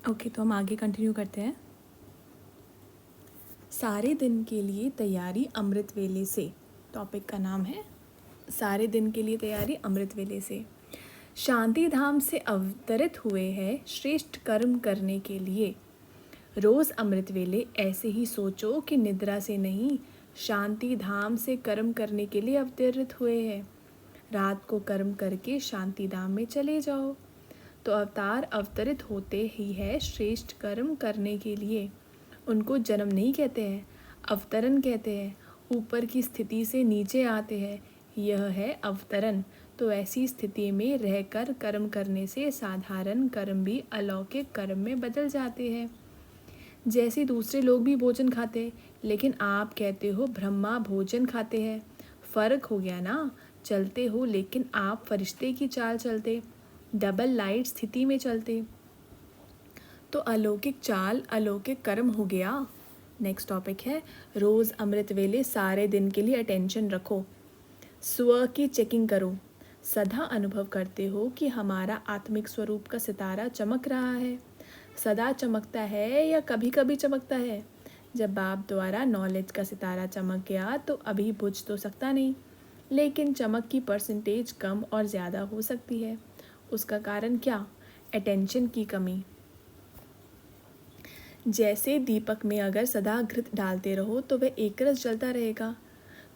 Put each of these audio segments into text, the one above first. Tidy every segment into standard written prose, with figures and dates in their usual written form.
Okay, तो हम आगे कंटिन्यू करते हैं। सारे दिन के लिए तैयारी अमृत वेले से। टॉपिक का नाम है सारे दिन के लिए तैयारी अमृत वेले से। शांति धाम से अवतरित हुए हैं श्रेष्ठ कर्म करने के लिए। रोज अमृत वेले ऐसे ही सोचो कि निद्रा से नहीं, शांति धाम से कर्म करने के लिए अवतरित हुए हैं। रात को कर्म करके शांति धाम में चले जाओ। तो अवतार अवतरित होते ही है श्रेष्ठ कर्म करने के लिए। उनको जन्म नहीं कहते हैं, अवतरण कहते हैं। ऊपर की स्थिति से नीचे आते हैं, यह है अवतरण। तो ऐसी स्थिति में रहकर कर्म करने से साधारण कर्म भी अलौकिक कर्म में बदल जाते हैं। जैसे दूसरे लोग भी भोजन खाते हैं, लेकिन आप कहते हो ब्रह्मा भोजन खाते हैं। फर्क हो गया ना। चलते हो लेकिन आप फरिश्ते की चाल चलते, डबल लाइट स्थिति में चलते। तो अलौकिक चाल अलौकिक कर्म हो गया। नेक्स्ट टॉपिक है रोज अमृत वेले सारे दिन के लिए अटेंशन रखो। स्व की चेकिंग करो। सदा अनुभव करते हो कि हमारा आत्मिक स्वरूप का सितारा चमक रहा है। सदा चमकता है या कभी कभी चमकता है? जब बाप द्वारा नॉलेज का सितारा चमक गया तो अभी बुझ तो सकता नहीं, लेकिन चमक की परसेंटेज कम और ज़्यादा हो सकती है। उसका कारण क्या? अटेंशन की कमी। जैसे दीपक में अगर सदा घृत डालते रहो तो वह एक रस जलता रहेगा।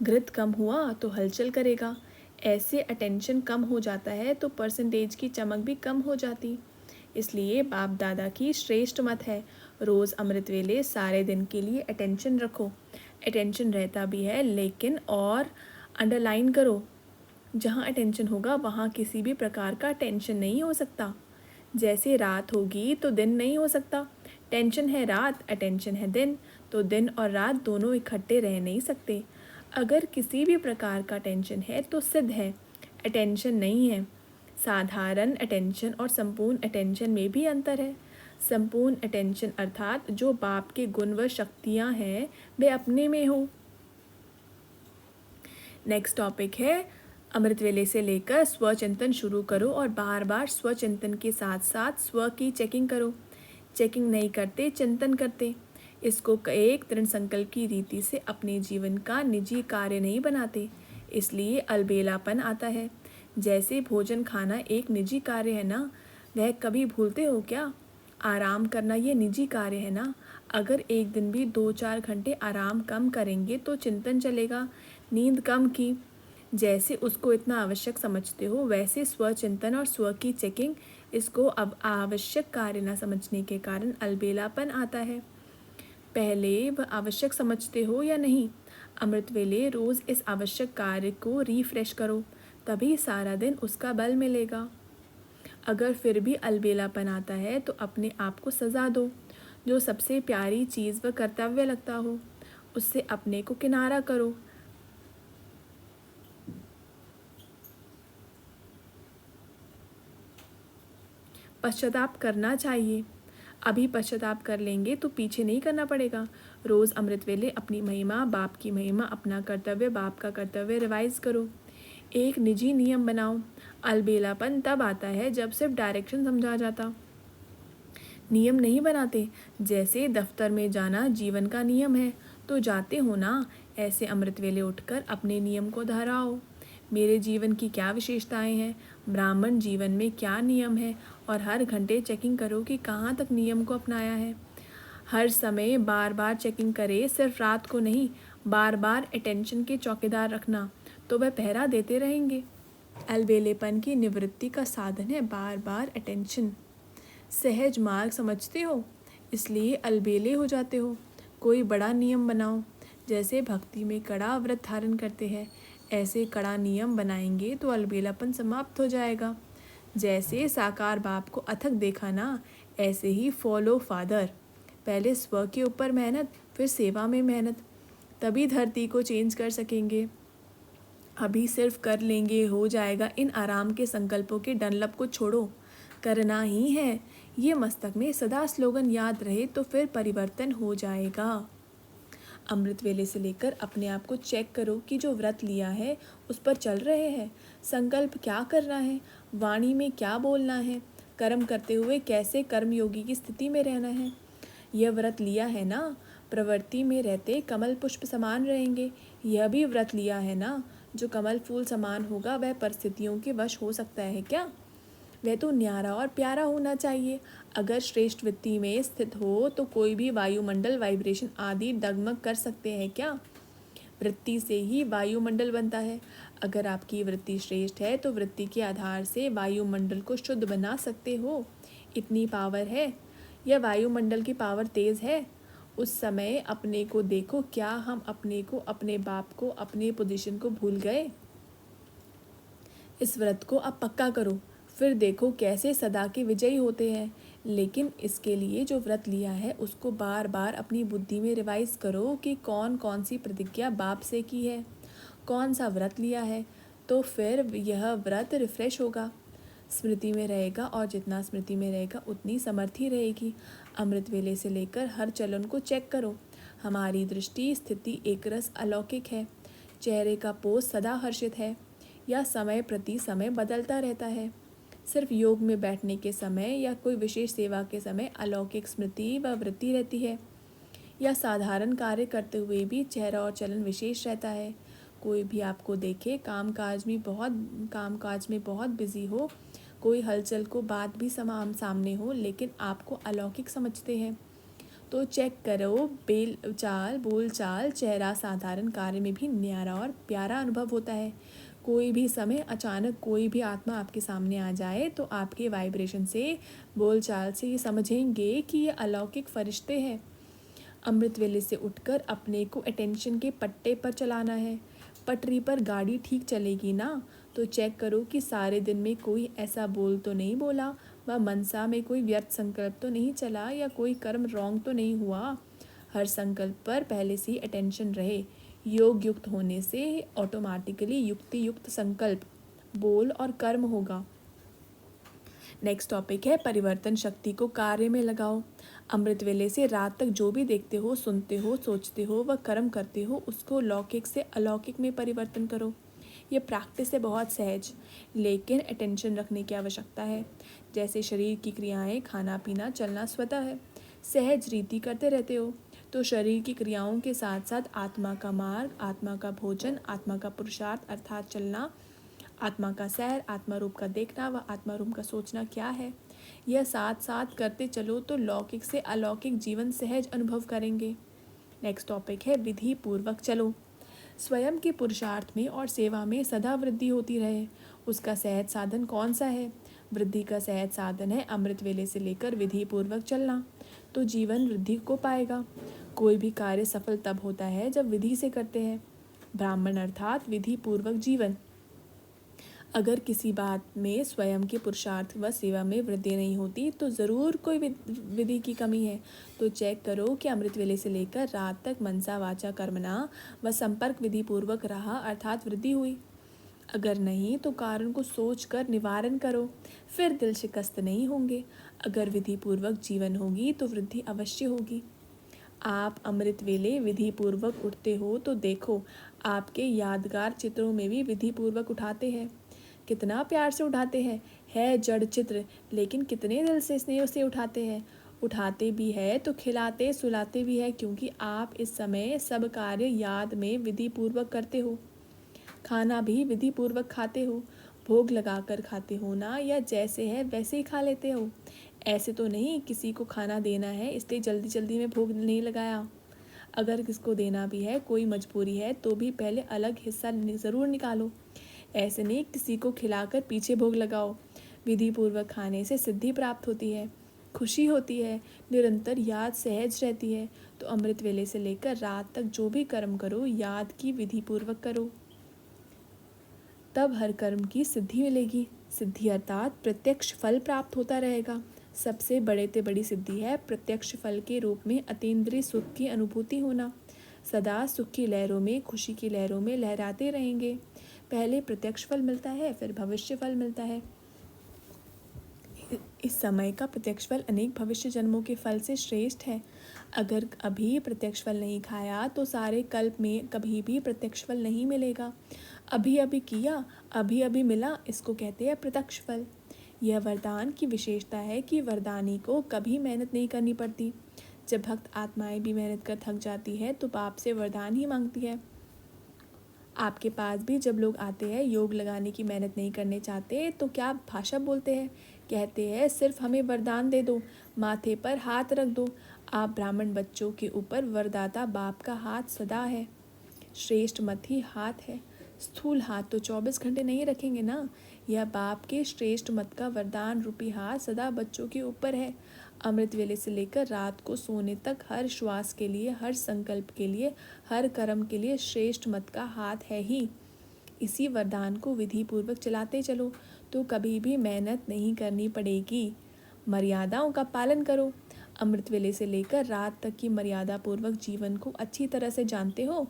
घृत कम हुआ तो हलचल करेगा। ऐसे अटेंशन कम हो जाता है तो परसेंटेज की चमक भी कम हो जाती। इसलिए बाप दादा की श्रेष्ठ मत है, रोज़ अमृत वेले सारे दिन के लिए अटेंशन रखो। अटेंशन रहता भी है, लेकिन और अंडरलाइन करो, जहाँ अटेंशन होगा वहाँ किसी भी प्रकार का टेंशन नहीं हो सकता। जैसे रात होगी तो दिन नहीं हो सकता। टेंशन है रात, अटेंशन है दिन, तो दिन और रात दोनों इकट्ठे रह नहीं सकते। अगर किसी भी प्रकार का टेंशन है तो सिद्ध है, अटेंशन नहीं है। साधारण अटेंशन और संपूर्ण अटेंशन में भी अंतर है। संपूर्ण अटेंशन अर्थात जो बाप के गुण व शक्तियाँ हैं वे अपने में हो। नेक्स्ट टॉपिक है अमृत वेले से लेकर स्वचिंतन शुरू करो और बार बार स्वचिंतन के साथ साथ स्व की चेकिंग करो। चेकिंग नहीं करते, चिंतन करते। इसको एक दृढ़ संकल्प की रीति से अपने जीवन का निजी कार्य नहीं बनाते, इसलिए अलबेलापन आता है। जैसे भोजन खाना एक निजी कार्य है ना, वह कभी भूलते हो क्या? आराम करना ये निजी कार्य है ना। अगर एक दिन भी 2-4 घंटे आराम कम करेंगे तो चिंतन चलेगा। नींद कम की, जैसे उसको इतना आवश्यक समझते हो, वैसे स्वचिंतन और स्व की चेकिंग, इसको अब आवश्यक कार्य न समझने के कारण अलबेलापन आता है। पहले वह आवश्यक समझते हो या नहीं? अमृत वेले रोज़ इस आवश्यक कार्य को रिफ्रेश करो, तभी सारा दिन उसका बल मिलेगा। अगर फिर भी अलबेलापन आता है तो अपने आप को सज़ा दो। जो सबसे प्यारी चीज़ व कर्तव्य लगता हो, उससे अपने को किनारा करो। पश्चाताप करना चाहिए। अभी पश्चाताप कर लेंगे तो पीछे नहीं करना पड़ेगा। रोज़ अमृत वेले अपनी महिमा, बाप की महिमा, अपना कर्तव्य, बाप का कर्तव्य रिवाइज करो। एक निजी नियम बनाओ। अलबेलापन तब आता है जब सिर्फ डायरेक्शन समझा जाता, नियम नहीं बनाते। जैसे दफ्तर में जाना जीवन का नियम है तो जाते हो ना, ऐसे अमृत वेले उठकर अपने नियम को दोहराओ। मेरे जीवन की क्या विशेषताएं हैं, ब्राह्मण जीवन में क्या नियम है, और हर घंटे चेकिंग करो कि कहाँ तक नियम को अपनाया है। हर समय बार बार चेकिंग करे, सिर्फ रात को नहीं, बार बार अटेंशन के चौकीदार रखना, तो वह पहरा देते रहेंगे। अलबेलेपन की निवृत्ति का साधन है बार बार अटेंशन। सहज मार्ग समझते हो, इसलिए अलबेले हो जाते हो। कोई बड़ा नियम बनाओ। जैसे भक्ति में कड़ा व्रत धारण करते हैं, ऐसे कड़ा नियम बनाएंगे तो अलबेलापन समाप्त हो जाएगा। जैसे साकार बाप को अथक देखा ना, ऐसे ही फॉलो फादर। पहले स्व के ऊपर मेहनत, फिर सेवा में मेहनत, तभी धरती को चेंज कर सकेंगे। अभी सिर्फ कर लेंगे हो जाएगा, इन आराम के संकल्पों के डनलप को छोड़ो, करना ही है। ये मस्तक में सदा स्लोगन याद रहे तो फिर परिवर्तन हो जाएगा। अमृत वेले से लेकर अपने आप को चेक करो कि जो व्रत लिया है उस पर चल रहे हैं। संकल्प क्या करना है, वाणी में क्या बोलना है, कर्म करते हुए कैसे कर्मयोगी की स्थिति में रहना है। यह व्रत लिया है ना, प्रवृत्ति में रहते कमल पुष्प समान रहेंगे। यह भी व्रत लिया है ना, जो कमल फूल समान होगा वह परिस्थितियों के वश हो सकता है क्या? वह तो न्यारा और प्यारा होना चाहिए। अगर श्रेष्ठ वृत्ति में स्थित हो तो कोई भी वायुमंडल वाइब्रेशन आदि डगमग कर सकते हैं क्या? वृत्ति से ही वायुमंडल बनता है। अगर आपकी वृत्ति श्रेष्ठ है तो वृत्ति के आधार से वायुमंडल को शुद्ध बना सकते हो। इतनी पावर है। यह वायुमंडल की पावर तेज है। उस समय अपने को देखो, क्या हम अपने को, अपने बाप को, अपने पोजीशन को भूल गए? इस व्रत को अब पक्का करो, फिर देखो कैसे सदा के विजयी होते हैं। लेकिन इसके लिए जो व्रत लिया है उसको बार बार अपनी बुद्धि में रिवाइज करो कि कौन कौन सी प्रतिज्ञा बाप से की है, कौन सा व्रत लिया है, तो फिर यह व्रत रिफ्रेश होगा, स्मृति में रहेगा, और जितना स्मृति में रहेगा उतनी समर्थी रहेगी। अमृत वेले से लेकर हर चलन को चेक करो। हमारी दृष्टि स्थिति एकरस अलौकिक है। चेहरे का पोज सदा हर्षित है या समय प्रति समय बदलता रहता है। सिर्फ योग में बैठने के समय या कोई विशेष सेवा के समय अलौकिक स्मृति व वृत्ति रहती है, या साधारण कार्य करते हुए भी चेहरा और चलन विशेष रहता है। कोई भी आपको देखे कामकाज में बहुत बिजी हो, कोई हलचल को बात भी सामने हो, लेकिन आपको अलौकिक समझते हैं, तो चेक करो बोल चाल, चेहरा, साधारण कार्य में भी न्यारा और प्यारा अनुभव होता है। कोई भी समय अचानक कोई भी आत्मा आपके सामने आ जाए तो आपके वाइब्रेशन से, बोल चाल से ये समझेंगे कि ये अलौकिक फरिश्ते हैं। अमृत वेले से उठकर अपने को अटेंशन के पट्टे पर चलाना है। पटरी पर गाड़ी ठीक चलेगी ना, तो चेक करो कि सारे दिन में कोई ऐसा बोल तो नहीं बोला, व मनसा में कोई व्यर्थ संकल्प तो नहीं चला, या कोई कर्म रॉन्ग तो नहीं हुआ। हर संकल्प पर पहले से ही अटेंशन रहे। योग युक्त होने से ऑटोमेटिकली युक्ति युक्त संकल्प, बोल और कर्म होगा। नेक्स्ट टॉपिक है परिवर्तन शक्ति को कार्य में लगाओ। अमृत वेले से रात तक जो भी देखते हो, सुनते हो, सोचते हो व कर्म करते हो, उसको लौकिक से अलौकिक में परिवर्तन करो। ये प्रैक्टिस है बहुत सहज, लेकिन अटेंशन रखने की आवश्यकता है। जैसे शरीर की क्रियाएं, खाना पीना, चलना स्वतः है, सहज रीति करते रहते हो, तो शरीर की क्रियाओं के साथ साथ आत्मा का मार्ग, आत्मा का भोजन, आत्मा का पुरुषार्थ अर्थात चलना, आत्मा का सैर, आत्मा रूप का देखना व आत्मा रूप का सोचना क्या है, यह साथ साथ करते चलो तो लौकिक से अलौकिक जीवन सहज अनुभव करेंगे। नेक्स्ट टॉपिक है विधि पूर्वक चलो। स्वयं के पुरुषार्थ में और सेवा में सदा वृद्धि होती रहे, उसका सहज साधन कौन सा है? वृद्धि का सहज साधन है अमृत वेले से लेकर विधि पूर्वक चलना, तो जीवन वृद्धि को पाएगा। कोई भी कार्य सफल तब होता है जब विधि से करते हैं। ब्राह्मण अर्थात विधि पूर्वक जीवन। अगर किसी बात में स्वयं के पुरुषार्थ व सेवा में वृद्धि नहीं होती तो ज़रूर कोई विधि की कमी है। तो चेक करो कि अमृत वेले से लेकर रात तक मनसा वाचा कर्मणा व संपर्क विधि पूर्वक रहा अर्थात वृद्धि हुई। अगर नहीं तो कारण को सोचकर निवारण करो, फिर दिल शिकस्त नहीं होंगे। अगर विधि पूर्वक जीवन होगी तो वृद्धि अवश्य होगी। आप अमृत वेले विधि पूर्वक उठते हो तो देखो आपके यादगार चित्रों में भी विधि पूर्वक उठाते हैं। कितना प्यार से उठाते हैं, है जड़ चित्र, लेकिन कितने दिल से स्नेह से उठाते हैं। उठाते भी है तो खिलाते सुलाते भी है, क्योंकि आप इस समय सब कार्य याद में विधि पूर्वक करते हो। खाना भी विधि पूर्वक खाते हो, भोग लगाकर खाते हो ना, या जैसे है वैसे ही खा लेते हो। ऐसे तो नहीं किसी को खाना देना है इसलिए जल्दी जल्दी में भोग नहीं लगाया। अगर किसको देना भी है, कोई मजबूरी है, तो भी पहले अलग हिस्सा ज़रूर निकालो। ऐसे नहीं किसी को खिलाकर पीछे भोग लगाओ। विधि पूर्वक खाने से सिद्धि प्राप्त होती है, खुशी होती है, निरंतर याद सहज रहती है। तो अमृत वेले से लेकर रात तक जो भी कर्म करो याद की विधि पूर्वक करो, तब हर कर्म की सिद्धि मिलेगी। सिद्धि अर्थात प्रत्यक्ष फल प्राप्त होता रहेगा। सबसे बड़ी सिद्धि है प्रत्यक्ष फल के रूप में अतीन्द्रिय सुख की अनुभूति होना। सदा सुख की लहरों में, खुशी की लहरों में लहराते रहेंगे। पहले प्रत्यक्ष फल मिलता है, फिर भविष्य फल मिलता है। इस समय का प्रत्यक्ष फल अनेक भविष्य जन्मों के फल से श्रेष्ठ है। अगर अभी प्रत्यक्ष फल नहीं खाया तो सारे कल्प में कभी भी प्रत्यक्ष फल नहीं मिलेगा। अभी अभी किया, अभी अभी मिला, इसको कहते हैं प्रत्यक्ष फल। यह वरदान की विशेषता है कि वरदानी को कभी मेहनत नहीं करनी पड़ती। जब भक्त आत्माएं भी मेहनत कर थक जाती है तो बाप से वरदान ही मांगती है। आपके पास भी जब लोग आते हैं योग लगाने की मेहनत नहीं करने चाहते तो क्या भाषा बोलते हैं, कहते हैं सिर्फ हमें वरदान दे दो, माथे पर हाथ रख दो। आप ब्राह्मण बच्चों के ऊपर वरदाता बाप का हाथ सदा है। श्रेष्ठ मत ही हाथ है, स्थूल हाथ तो 24 घंटे नहीं रखेंगे ना। यह बाप के श्रेष्ठ मत का वरदान रूपी हाथ सदा बच्चों के ऊपर है। अमृत वेले से लेकर रात को सोने तक हर श्वास के लिए, हर संकल्प के लिए, हर कर्म के लिए श्रेष्ठ मत का हाथ है ही। इसी वरदान को विधि पूर्वक चलाते चलो तो कभी भी मेहनत नहीं करनी पड़ेगी। मर्यादाओं का पालन करो। अमृत वेले से लेकर रात तक की मर्यादा पूर्वक जीवन को अच्छी तरह से जानते हो।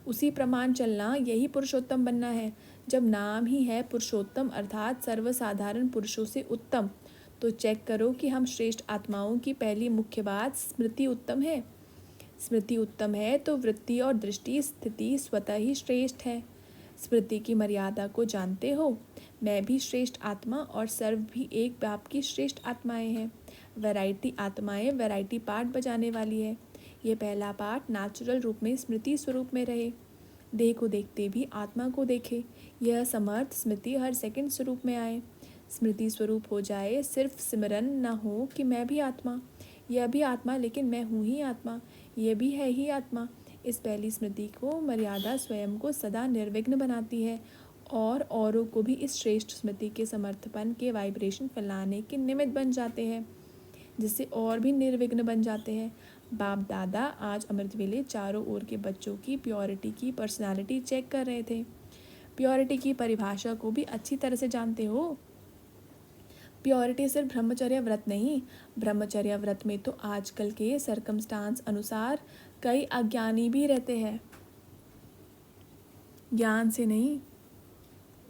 उसी प्रमाण चलना, यही पुरुषोत्तम बनना है। जब नाम ही है पुरुषोत्तम अर्थात सर्वसाधारण पुरुषों से उत्तम, तो चेक करो कि हम श्रेष्ठ आत्माओं की पहली मुख्य बात स्मृति उत्तम है। स्मृति उत्तम है तो वृत्ति और दृष्टि स्थिति स्वतः ही श्रेष्ठ है। स्मृति की मर्यादा को जानते हो। मैं भी श्रेष्ठ आत्मा और सर्व भी एक बाप की श्रेष्ठ आत्माएं हैं। वैरायटी आत्माएं वैरायटी पार्ट बजाने वाली है। ये पहला पार्ट नेचुरल रूप में स्मृति स्वरूप में रहे। देह को देखते भी आत्मा को देखे। यह समर्थ स्मृति हर सेकंड स्वरूप में आए। स्मृति स्वरूप हो जाए, सिर्फ सिमरन न हो कि मैं भी आत्मा, यह भी आत्मा लेकिन मैं हूँ ही आत्मा, यह भी है ही आत्मा। इस पहली स्मृति को मर्यादा स्वयं को सदा निर्विघ्न बनाती है और औरों को भी इस श्रेष्ठ स्मृति के समर्थपन के वाइब्रेशन फैलाने के निमित्त बन जाते हैं, जिससे और भी निर्विघ्न बन जाते हैं। बाप दादा आज अमृत वेले चारों ओर के बच्चों की प्योरिटी की पर्सनालिटी चेक कर रहे थे। प्योरिटी की परिभाषा को भी अच्छी तरह से जानते हो। प्योरिटी सिर्फ ब्रह्मचर्य व्रत नहीं, ब्रह्मचर्य व्रत में तो आजकल के सरकमस्टांस अनुसार कई अज्ञानी भी रहते हैं, ज्ञान से नहीं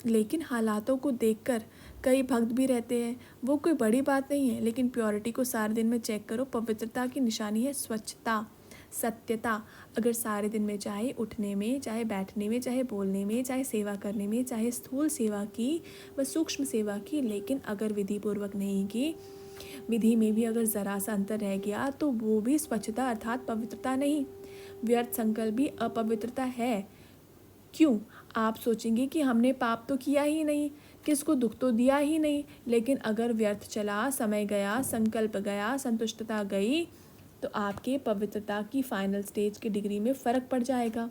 लेकिन हालातों को देखकर कई भक्त भी रहते हैं। वो कोई बड़ी बात नहीं है, लेकिन प्योरिटी को सारे दिन में चेक करो। पवित्रता की निशानी है स्वच्छता, सत्यता। अगर सारे दिन में चाहे उठने में, चाहे बैठने में, चाहे बोलने में, चाहे सेवा करने में, चाहे स्थूल सेवा की व सूक्ष्म सेवा की, लेकिन अगर विधि पूर्वक नहीं की, विधि में भी अगर ज़रा सा अंतर रह गया तो वो भी स्वच्छता अर्थात पवित्रता नहीं, व्यर्थ संकल्प भी अपवित्रता है। क्यों? आप सोचेंगे कि हमने पाप तो किया ही नहीं, किसको दुख तो दिया ही नहीं, लेकिन अगर व्यर्थ चला, समय गया, संकल्प गया, संतुष्टता गई, तो आपके पवित्रता की फाइनल स्टेज की डिग्री में फ़र्क पड़ जाएगा।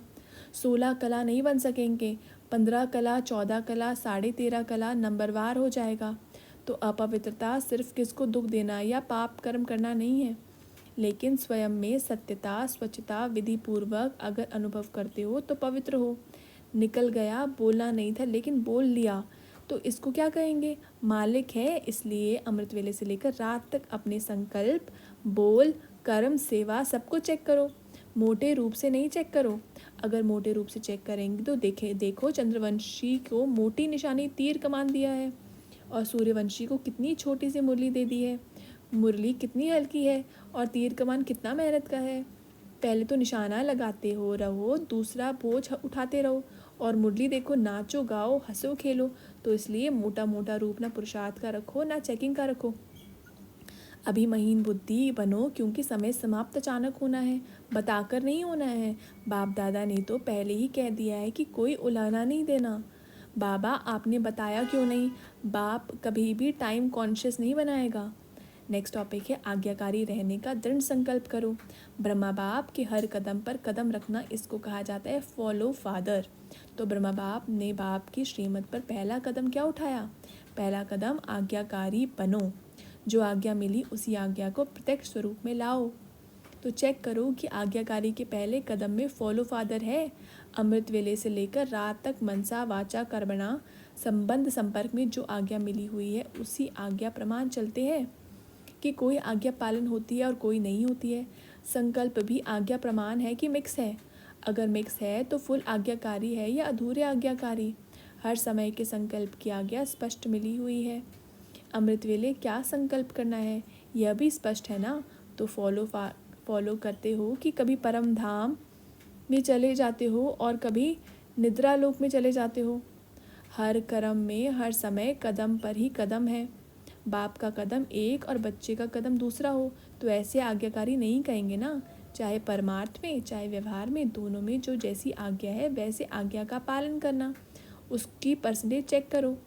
16 कला नहीं बन सकेंगे, 15 कला, 14 कला, 13.5 कला नंबरवार हो जाएगा। तो अपवित्रता सिर्फ किसको दुख देना या पाप कर्म करना नहीं है, लेकिन स्वयं में सत्यता, स्वच्छता विधि पूर्वक अगर अनुभव करते हो तो पवित्र हो। निकल गया, बोलना नहीं था लेकिन बोल लिया, तो इसको क्या कहेंगे? मालिक है। इसलिए अमृत वेले से लेकर रात तक अपने संकल्प, बोल, कर्म, सेवा सबको चेक करो। मोटे रूप से नहीं चेक करो। अगर मोटे रूप से चेक करेंगे तो देखो चंद्रवंशी को मोटी निशानी तीर कमान दिया है और सूर्यवंशी को कितनी छोटी सी मुरली दे दी है। मुरली कितनी हल्की है और तीर कमान कितना मेहनत का है। पहले तो निशाना लगाते हो रहो, दूसरा बोझ उठाते रहो, और मुरली देखो, नाचो गाओ हंसो खेलो। तो इसलिए मोटा मोटा रूप ना पुरुषार्थ का रखो ना चेकिंग का रखो। अभी महीन बुद्धि बनो, क्योंकि समय समाप्त अचानक होना है, बताकर नहीं होना है। बाप दादा ने तो पहले ही कह दिया है कि कोई उलाना नहीं देना। बाबा आपने बताया क्यों नहीं? बाप कभी भी टाइम कॉन्शियस नहीं बनाएगा। नेक्स्ट टॉपिक है आज्ञाकारी रहने का दृढ़ संकल्प करो। ब्रह्मा बाप के हर कदम पर कदम रखना, इसको कहा जाता है फॉलो फादर। तो ब्रह्मा बाप ने बाप की श्रीमत पर पहला कदम क्या उठाया? पहला कदम आज्ञाकारी बनो। जो आज्ञा मिली उसी आज्ञा को प्रत्यक्ष स्वरूप में लाओ। तो चेक करो कि आज्ञाकारी के पहले कदम में फॉलो फादर है। अमृत वेले से लेकर रात तक मनसा वाचा कर्मणा संबंध संपर्क में जो आज्ञा मिली हुई है उसी आज्ञा प्रमाण चलते हैं कि कोई आज्ञा पालन होती है और कोई नहीं होती है। संकल्प भी आज्ञा प्रमाण है कि मिक्स है। अगर मिक्स है तो फुल आज्ञाकारी है या अधूरे आज्ञाकारी। हर समय के संकल्प की आज्ञा स्पष्ट मिली हुई है। अमृत वेले क्या संकल्प करना है यह भी स्पष्ट है ना। तो फॉलो करते हो कि कभी परम धाम में चले जाते हो और कभी निद्रा लोक में चले जाते हो। हर कर्म में हर समय कदम पर ही कदम है। बाप का कदम एक और बच्चे का कदम दूसरा हो तो ऐसे आज्ञाकारी नहीं कहेंगे ना। चाहे परमार्थ में चाहे व्यवहार में, दोनों में जो जैसी आज्ञा है वैसे आज्ञा का पालन करना। उसकी परसेंटेज चेक करो।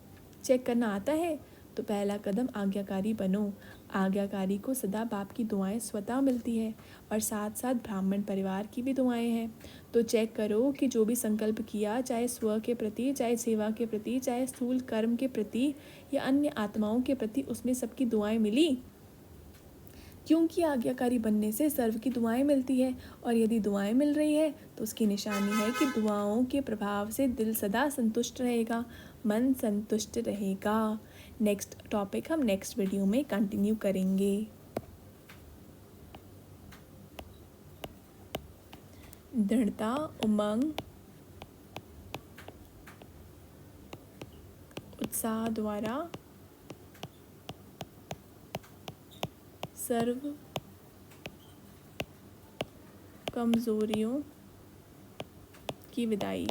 चेक करना आता है तो पहला कदम आज्ञाकारी बनो। आज्ञाकारी को सदा बाप की दुआएं स्वतः मिलती है और साथ साथ ब्राह्मण परिवार की भी दुआएं हैं। तो चेक करो कि जो भी संकल्प किया, चाहे स्व के प्रति, चाहे सेवा के प्रति, चाहे स्थूल कर्म के प्रति या अन्य आत्माओं के प्रति, उसमें सबकी दुआएं मिली। क्योंकि आज्ञाकारी बनने से सर्व की दुआएं मिलती है और यदि दुआएं मिल रही है तो उसकी निशानी है कि दुआओं के प्रभाव से दिल सदा संतुष्ट रहेगा, मन संतुष्ट रहेगा। नेक्स्ट टॉपिक हम नेक्स्ट वीडियो में कंटिन्यू करेंगे। दृढ़ता, उमंग, उत्साह द्वारा सर्व कमजोरियों की विदाई।